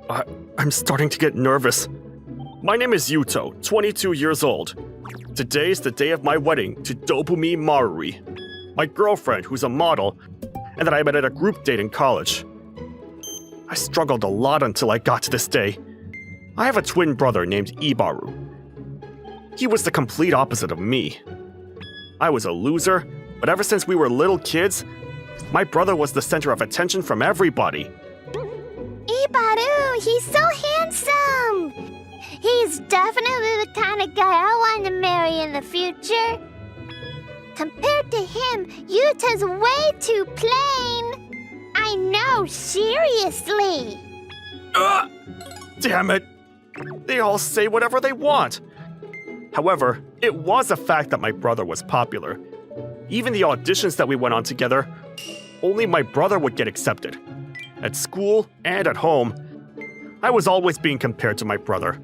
I'm starting to get nervous. My name is Yuto, 22 years old. Today is the day of my wedding to Dobumi Marui, my girlfriend who's a model, and that I met at a group date in college. I struggled a lot until I got to this day. I have a twin brother named Ibaru. He was the complete opposite of me. I was a loser, but ever since we were little kids, my brother was the center of attention from everybody. Ibaru, he's so handsome! He's definitely the kind of guy I want to marry in the future. Compared to him, Yuta's way too plain. I know, seriously. Damn it! They all say whatever they want. However, it was a fact that my brother was popular. Even the auditions that we went on together, only my brother would get accepted. At school and at home, I was always being compared to my brother.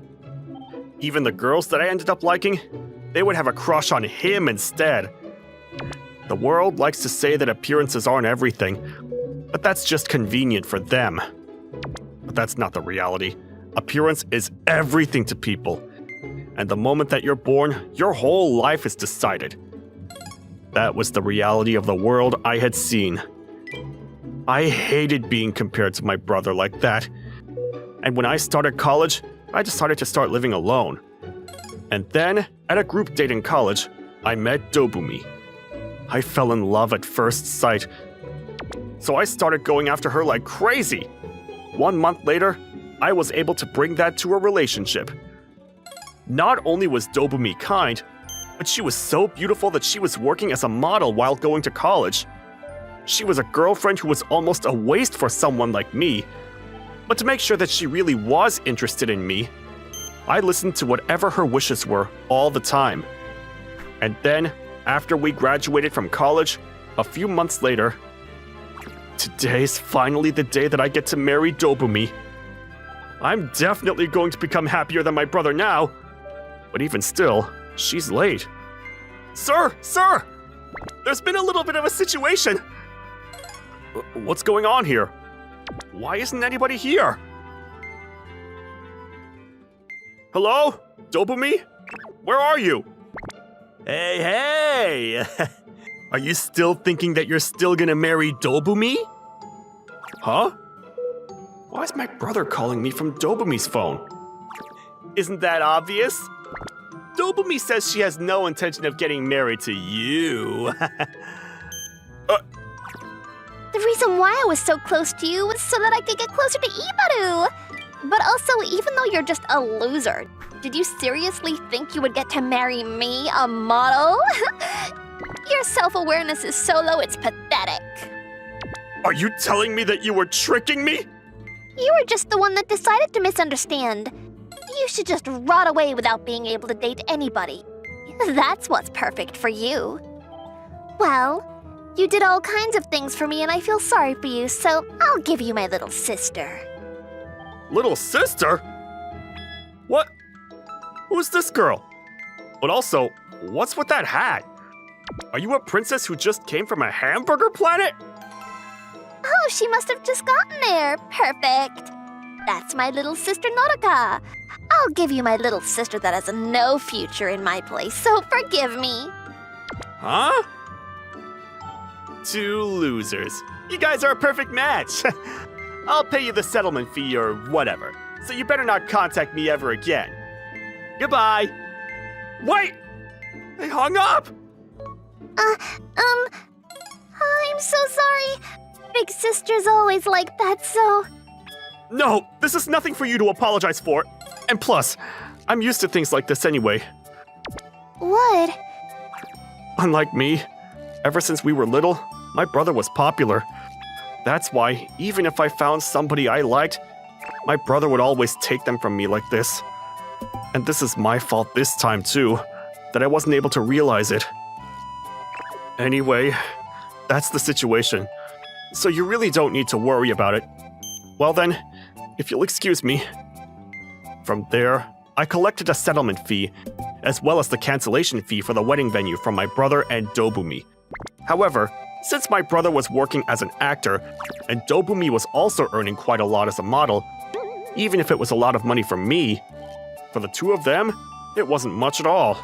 Even the girls that I ended up liking, they would have a crush on him instead. The world likes to say that appearances aren't everything, but that's just convenient for them. But that's not the reality. Appearance is everything to people. And the moment that you're born, your whole life is decided. That was the reality of the world I had seen. I hated being compared to my brother like that. And when I started college, I decided to start living alone. And then, at a group date in college, I met Dobumi. I fell in love at first sight. So I started going after her like crazy. 1 month later, I was able to bring that to a relationship. Not only was Dobumi kind, but she was so beautiful that she was working as a model while going to college. She was a girlfriend who was almost a waste for someone like me. But to make sure that she really was interested in me, I listened to whatever her wishes were all the time. And then, after we graduated from college, a few months later, today's finally the day that I get to marry Dobumi. I'm definitely going to become happier than my brother now. But even still, she's late. Sir! There's been a little bit of a situation. What's going on here? Why isn't anybody here? Hello? Dobumi? Where are you? Hey! Are you still thinking that you're still gonna marry Dobumi? Huh? Why is my brother calling me from Dobumi's phone? Isn't that obvious? Dobumi says she has no intention of getting married to you. The reason why I was so close to you was so that I could get closer to Ibaru. But also, even though you're just a loser, did you seriously think you would get to marry me, a model? Your self-awareness is so low, it's pathetic. Are you telling me that you were tricking me? You were just the one that decided to misunderstand. You should just rot away without being able to date anybody. That's what's perfect for you. Well, you did all kinds of things for me and I feel sorry for you, so I'll give you my little sister. Little sister? What? Who's this girl? But also, what's with that hat? Are you a princess who just came from a hamburger planet? Oh, she must have just gotten there. Perfect. That's my little sister Norika. I'll give you my little sister that has no future in my place, so forgive me. Huh? Two losers. You guys are a perfect match. I'll pay you the settlement fee or whatever, so you better not contact me ever again. Goodbye. Wait! They hung up! I'm so sorry. Big sister's always like that, so... No, this is nothing for you to apologize for. And plus, I'm used to things like this anyway. What? Unlike me, ever since we were little, my brother was popular. That's why, even if I found somebody I liked, my brother would always take them from me like this. And this is my fault this time too, that I wasn't able to realize it. Anyway, that's the situation. So you really don't need to worry about it. Well then, if you'll excuse me. From there, I collected a settlement fee, as well as the cancellation fee for the wedding venue from my brother and Dobumi. However, since my brother was working as an actor, and Dobumi was also earning quite a lot as a model, Even if it was a lot of money for me, for the two of them, it wasn't much at all.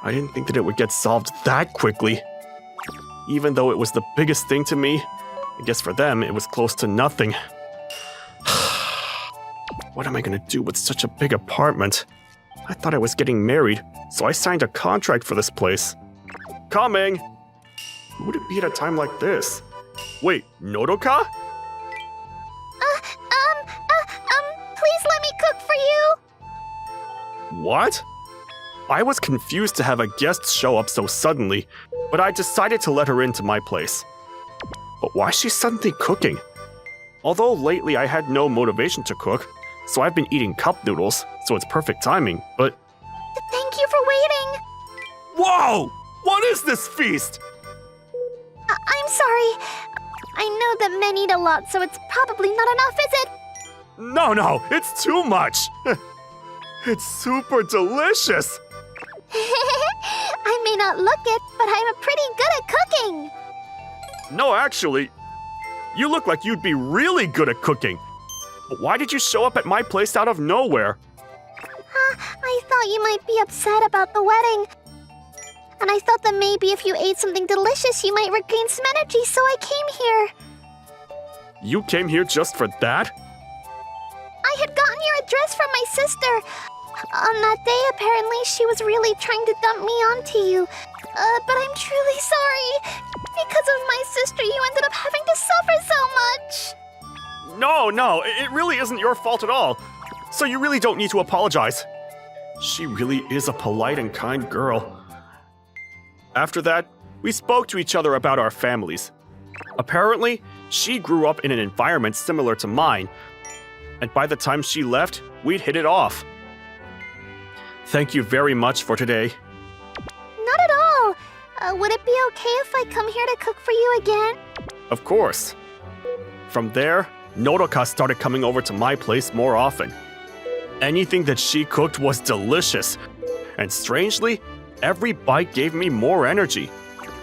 I didn't think that it would get solved that quickly. Even though it was the biggest thing to me, I guess for them it was close to nothing. What am I gonna do with such a big apartment? I thought I was getting married, so I signed a contract for this place. Coming! Who would it be at a time like this? Wait, Nodoka? Please let me cook for you. What? I was confused to have a guest show up so suddenly, but I decided to let her into my place. But why is she suddenly cooking? Although lately I had no motivation to cook, so I've been eating cup noodles, so it's perfect timing, but... Thank you for waiting. Whoa! What is this feast? I'm sorry. I know that men eat a lot, so it's probably not enough, is it? No, it's too much! It's super delicious! I may not look it, but I'm pretty good at cooking. No, actually, you look like you'd be really good at cooking. But why did you show up at my place out of nowhere? I thought you might be upset about the wedding. And I thought that maybe if you ate something delicious, you might regain some energy, so I came here. You came here just for that? I had gotten your address from my sister. On that day, apparently, she was really trying to dump me onto you. But I'm truly sorry. Because of my sister, you ended up having to suffer so much. No, it really isn't your fault at all. So you really don't need to apologize. She really is a polite and kind girl. After that, we spoke to each other about our families. Apparently, she grew up in an environment similar to mine, and by the time she left, we'd hit it off. Thank you very much for today. Not at all. Would it be okay if I come here to cook for you again? Of course. From there, Nodoka started coming over to my place more often. Anything that she cooked was delicious, and strangely, every bite gave me more energy.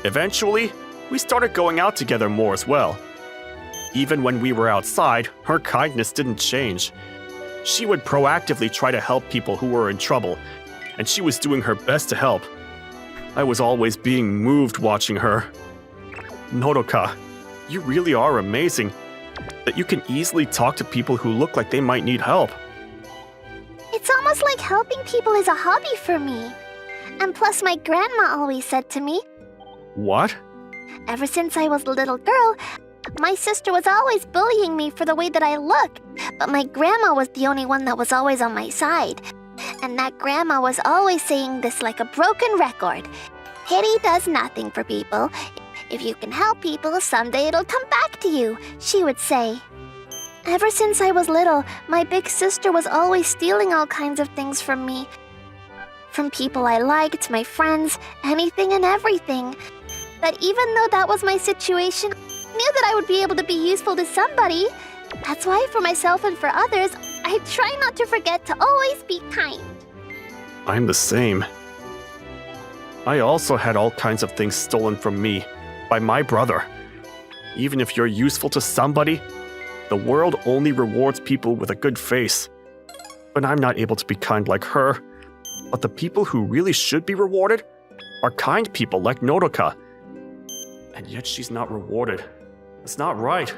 Eventually, we started going out together more as well. Even when we were outside, her kindness didn't change. She would proactively try to help people who were in trouble, and she was doing her best to help. I was always being moved watching her. Nodoka, you really are amazing, that you can easily talk to people who look like they might need help. It's almost like helping people is a hobby for me. And plus, my grandma always said to me, What? ever since I was a little girl, my sister was always bullying me for the way that I look, but my grandma was the only one that was always on my side. And that grandma was always saying this like a broken record. Pity does nothing for people. If you can help people, someday it'll come back to you, she would say. Ever since I was little, my big sister was always stealing all kinds of things from me. From people I liked, my friends, anything and everything. But even though that was my situation, I knew that I would be able to be useful to somebody. That's why for myself and for others, I try not to forget to always be kind. I'm the same. I also had all kinds of things stolen from me by my brother. Even if you're useful to somebody, the world only rewards people with a good face. But I'm not able to be kind like her. But the people who really should be rewarded are kind people like Nodoka. And yet she's not rewarded. It's not right.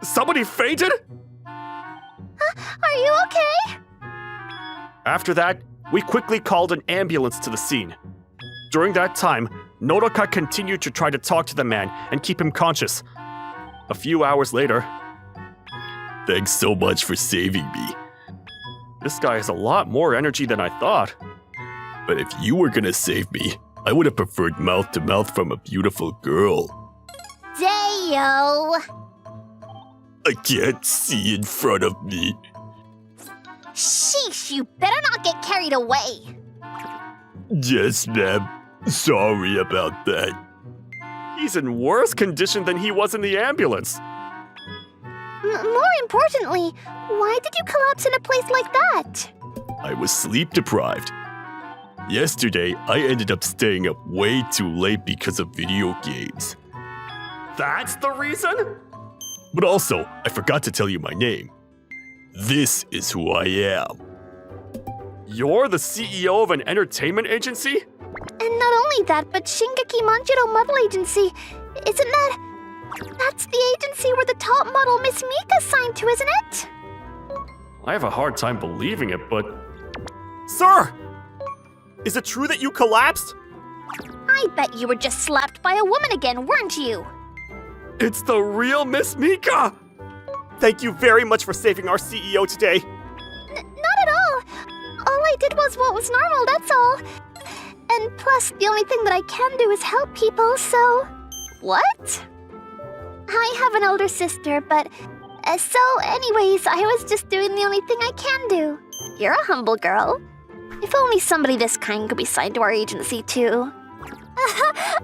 Somebody fainted? Are you okay? After that, we quickly called an ambulance to the scene. During that time, Nodoka continued to try to talk to the man and keep him conscious. A few hours later, thanks so much for saving me. This guy has a lot more energy than I thought. But if you were gonna save me, I would have preferred mouth to mouth from a beautiful girl. Dayo! I can't see in front of me. Sheesh, you better not get carried away. Yes, ma'am. Sorry about that. He's in worse condition than he was in the ambulance. More importantly, why did you collapse in a place like that? I was sleep deprived. Yesterday, I ended up staying up way too late because of video games. That's the reason? But also, I forgot to tell you my name. This is who I am. You're the CEO of an entertainment agency? And not only that, but Shingeki Manjiro Model Agency. Isn't that... That's the agency where the top model Miss Mika's signed to, isn't it? I have a hard time believing it, but... Sir! Is it true that you collapsed? I bet you were just slapped by a woman again, weren't you? It's the real Miss Mika! Thank you very much for saving our CEO today. Not at all. All I did was what was normal, that's all. And plus, the only thing that I can do is help people, so... What? I have an older sister, but... so anyways, I was just doing the only thing I can do. You're a humble girl. If only somebody this kind could be signed to our agency, too.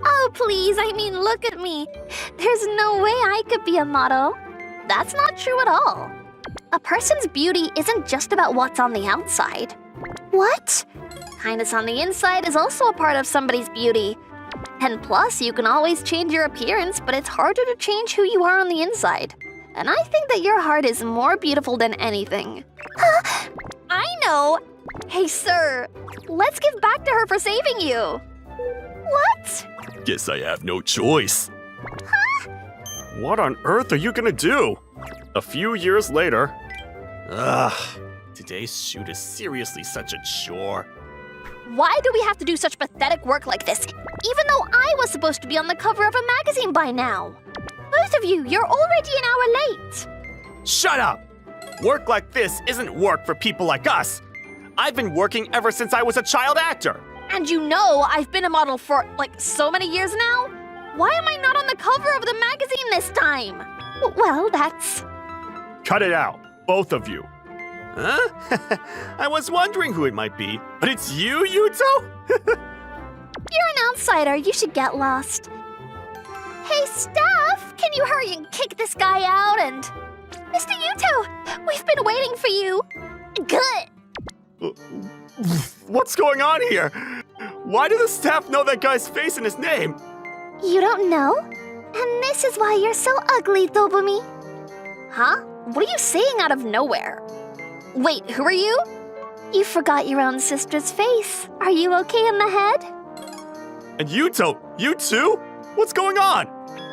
Oh, please, I mean, look at me. There's no way I could be a model. That's not true at all. A person's beauty isn't just about what's on the outside. What? Kindness on the inside is also a part of somebody's beauty. And plus, you can always change your appearance, but it's harder to change who you are on the inside. And I think that your heart is more beautiful than anything. I know! Hey, sir, let's give back to her for saving you. What? Guess I have no choice. Huh? What on earth are you gonna do? A few years later... Ugh, today's shoot is seriously such a chore. Why do we have to do such pathetic work like this, even though I was supposed to be on the cover of a magazine by now? Both of you, you're already an hour late. Shut up! Work like this isn't work for people like us. I've been working ever since I was a child actor. And you know I've been a model for, so many years now? Why am I not on the cover of the magazine this time? Well, that's... Cut it out, both of you. Huh? I was wondering who it might be, but it's you, Yuto? You're an outsider, you should get lost. Hey, staff, can you hurry and kick this guy out and... Mr. Yuto, we've been waiting for you. Good. What's going on here? Why do the staff know that guy's face and his name? You don't know? And this is why you're so ugly, Dobumi. Huh? What are you saying out of nowhere? Wait, who are you? You forgot your own sister's face. Are you okay in the head? And Yuto, you too? What's going on?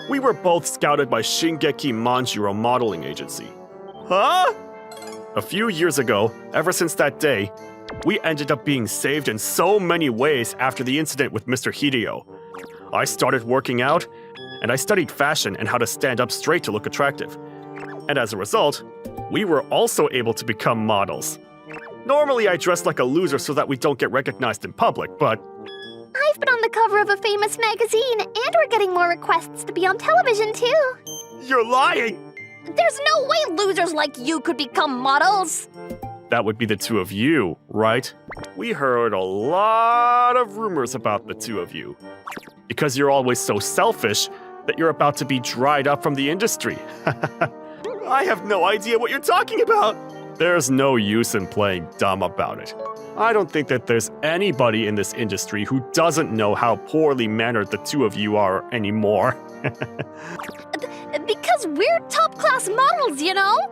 We were both scouted by Shingeki Manjiro Modeling Agency. Huh? A few years ago, ever since that day, we ended up being saved in so many ways after the incident with Mr. Hideo. I started working out, and I studied fashion and how to stand up straight to look attractive. And as a result, we were also able to become models. Normally I dress like a loser so that we don't get recognized in public, but... I've been on the cover of a famous magazine, and we're getting more requests to be on television, too. You're lying! There's no way losers like you could become models. That would be the two of you, right? We heard a lot of rumors about the two of you. Because you're always so selfish that you're about to be dried up from the industry. I have no idea what you're talking about. There's no use in playing dumb about it. I don't think that there's anybody in this industry who doesn't know how poorly mannered the two of you are anymore. Because we're top-class models, you know?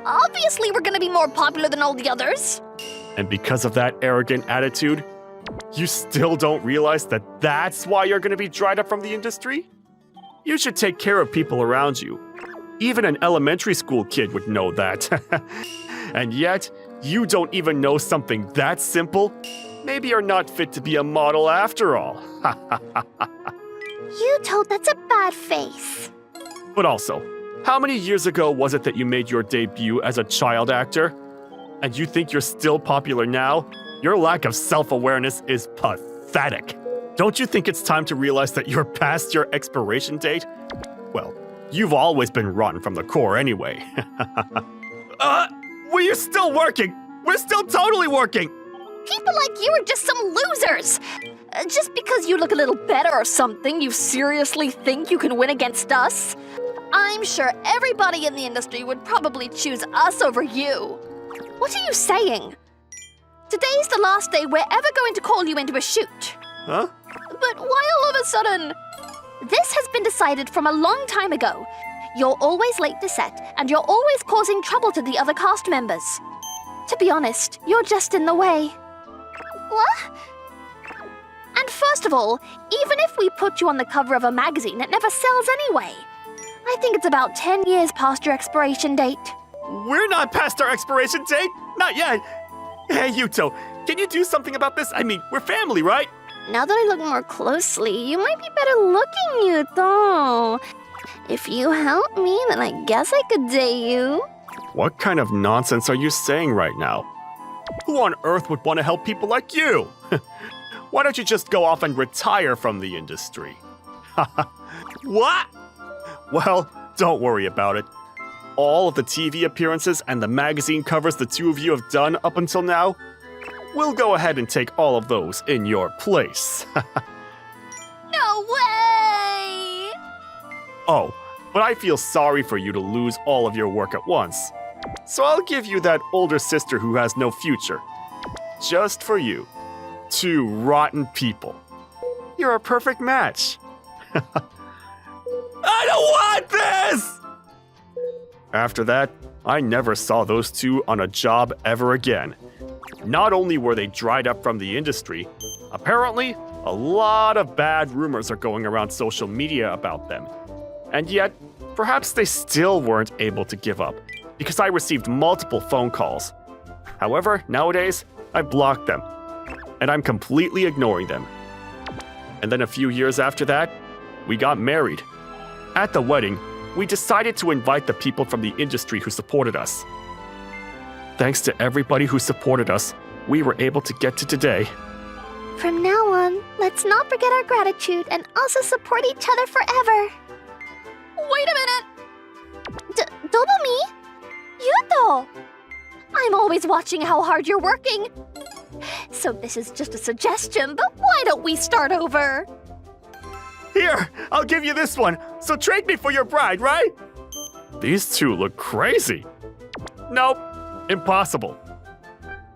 Obviously we're gonna be more popular than all the others. And because of that arrogant attitude, you still don't realize that that's why you're gonna be dried up from the industry? You should take care of people around you. Even an elementary school kid would know that. And yet, you don't even know something that simple? Maybe you're not fit to be a model after all. You told that's a bad face. But also, how many years ago was it that you made your debut as a child actor? And you think you're still popular now? Your lack of self-awareness is pathetic. Don't you think it's time to realize that you're past your expiration date? Well, you've always been rotten from the core anyway. We're still working! We're still totally working! People like you are just some losers! Just because you look a little better or something, you seriously think you can win against us? I'm sure everybody in the industry would probably choose us over you. What are you saying? Today's the last day we're ever going to call you into a shoot. Huh? But why all of a sudden? This has been decided from a long time ago. You're always late to set, and you're always causing trouble to the other cast members. To be honest, you're just in the way. What? And first of all, even if we put you on the cover of a magazine, it never sells anyway. I think it's about 10 years past your expiration date. We're not past our expiration date. Not yet. Hey, Yuto, can you do something about this? I mean, we're family, right? Now that I look more closely, you might be better looking, Yuto. If you help me, then I guess I could date you. What kind of nonsense are you saying right now? Who on earth would want to help people like you? Why don't you just go off and retire from the industry? What? Well, don't worry about it. All of the TV appearances and the magazine covers the two of you have done up until now, we'll go ahead and take all of those in your place. No way! Oh, but I feel sorry for you to lose all of your work at once. So I'll give you that older sister who has no future. Just for you. Two rotten people. You're a perfect match. I don't want this! After that, I never saw those two on a job ever again. Not only were they dried up from the industry, apparently, a lot of bad rumors are going around social media about them. And yet, perhaps they still weren't able to give up, because I received multiple phone calls. However, nowadays, I blocked them, and I'm completely ignoring them. And then a few years after that, we got married. At the wedding, we decided to invite the people from the industry who supported us. Thanks to everybody who supported us, we were able to get to today. From now on, let's not forget our gratitude and also support each other forever. Wait a minute! Dobomi? Yuto! I'm always watching how hard you're working. So this is just a suggestion, but why don't we start over? Here, I'll give you this one, so trade me for your bride, right? These two look crazy. Nope, impossible.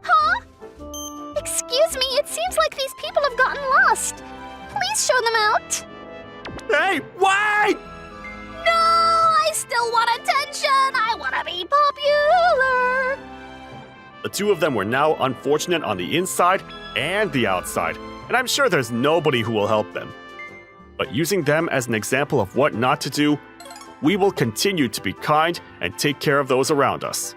Huh? Excuse me, it seems like these people have gotten lost. Please show them out. Hey, wait! No, I still want attention. I want to be popular. The two of them were now unfortunate on the inside and the outside, and I'm sure there's nobody who will help them. But using them as an example of what not to do, we will continue to be kind and take care of those around us.